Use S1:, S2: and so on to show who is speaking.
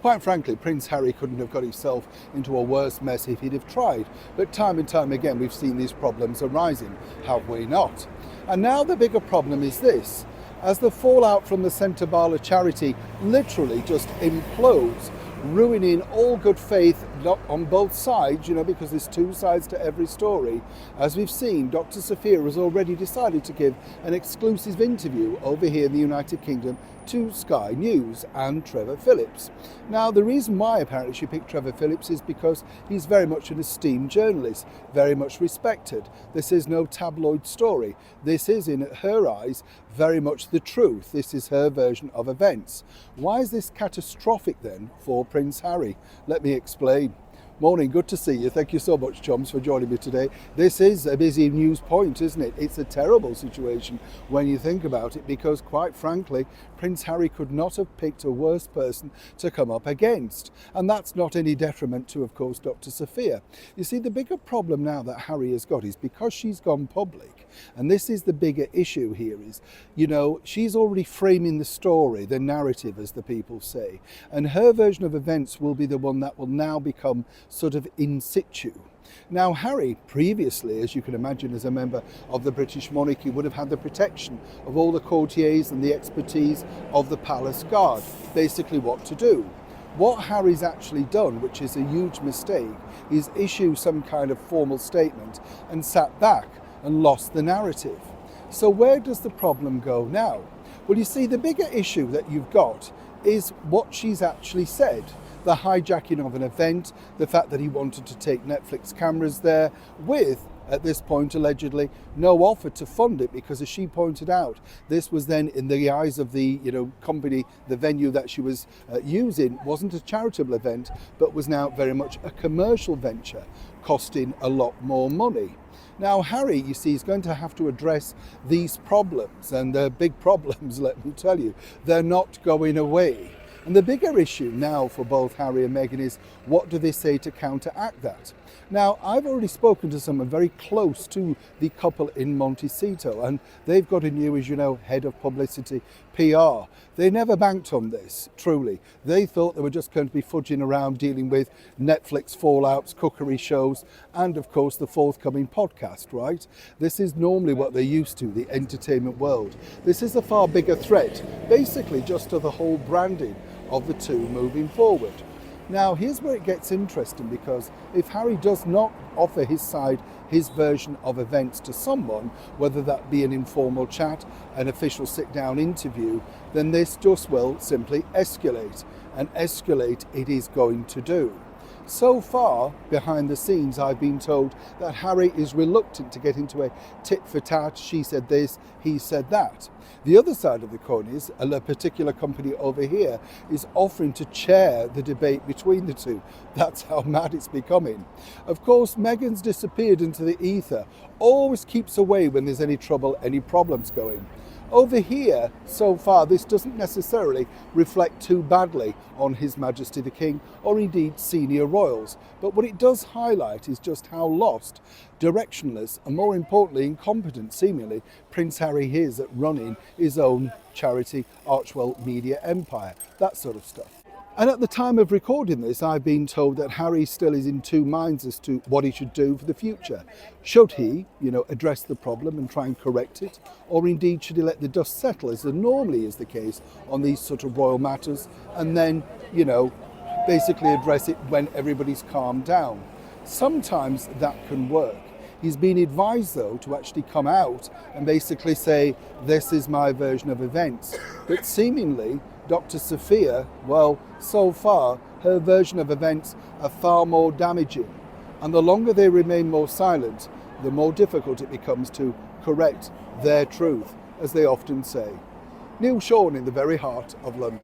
S1: Quite frankly, Prince Harry couldn't have got himself into a worse mess if he'd have tried. But time and time again, we've seen these problems arising, have we not? And now the bigger problem is this. As the fallout from the Centre Bala charity literally just implodes, ruining all good faith on both sides, because there's two sides to every story. As we've seen, Dr. Sophia has already decided to give an exclusive interview over here in the United Kingdom to Sky News and Trevor Phillips. Now, the reason why apparently she picked Trevor Phillips is because he's very much an esteemed journalist, very much respected. This is no tabloid story. This is, in her eyes, very much the truth. This is her version of events. Why is this catastrophic then for Prince Harry? Let me explain. Morning, good to see you. Thank you so much, chums, for joining me today. This is a busy news point, isn't it? It's a terrible situation when you think about it, because quite frankly, Prince Harry could not have picked a worse person to come up against. And that's not any detriment to, of course, Dr. Sophia. You see, the bigger problem now that Harry has got is because she's gone public, and this is the bigger issue here is, she's already framing the story, the narrative, as the people say. And her version of events will be the one that will now become sort of in situ. Now, Harry previously, as you can imagine, as a member of the British monarchy, would have had the protection of all the courtiers and the expertise of the palace guard, basically what to do. What Harry's actually done, which is a huge mistake, is issue some kind of formal statement and sat back and lost the narrative. So where does the problem go now? Well, you see, the bigger issue that you've got is what she's actually said. The hijacking of an event, the fact that he wanted to take Netflix cameras there with, at this point allegedly, no offer to fund it, because as she pointed out, this was then in the eyes of the company, the venue that she was using wasn't a charitable event, but was now very much a commercial venture, costing a lot more money. Now, Harry, you see, is going to have to address these problems, and they're big problems, let me tell you. They're not going away. And the bigger issue now for both Harry and Meghan is, what do they say to counteract that? Now, I've already spoken to someone very close to the couple in Montecito, and they've got a new, as you know, head of publicity, PR. They never banked on this, truly. They thought they were just going to be fudging around dealing with Netflix fallouts, cookery shows, and of course the forthcoming podcast, right? This is normally what they're used to, the entertainment world. This is a far bigger threat, basically just to the whole branding of the two moving forward. Now, here's where it gets interesting, because if Harry does not offer his side, his version of events to someone, whether that be an informal chat, an official sit-down interview, then this just will simply escalate, and escalate it is going to do. So far, behind the scenes, I've been told that Harry is reluctant to get into a tit-for-tat, she said this, he said that. The other side of the coin is a particular company over here is offering to chair the debate between the two. That's how mad it's becoming. Of course, Meghan's disappeared into the ether, always keeps away when there's any trouble, any problems going. Over here, so far, this doesn't necessarily reflect too badly on His Majesty the King, or indeed senior royals. But what it does highlight is just how lost, directionless, and more importantly, incompetent, seemingly, Prince Harry is at running his own charity, Archewell Media empire, that sort of stuff. And at the time of recording this, I've been told that Harry still is in two minds as to what he should do for the future. Should he, address the problem and try and correct it? Or indeed, should he let the dust settle, as normally is the case on these sort of royal matters, and then, basically address it when everybody's calmed down? Sometimes that can work. He's been advised, though, to actually come out and basically say, this is my version of events. But seemingly, Dr. Sophia, well, so far, her version of events are far more damaging. And the longer they remain more silent, the more difficult it becomes to correct their truth, as they often say. Neil Sean in the very heart of London.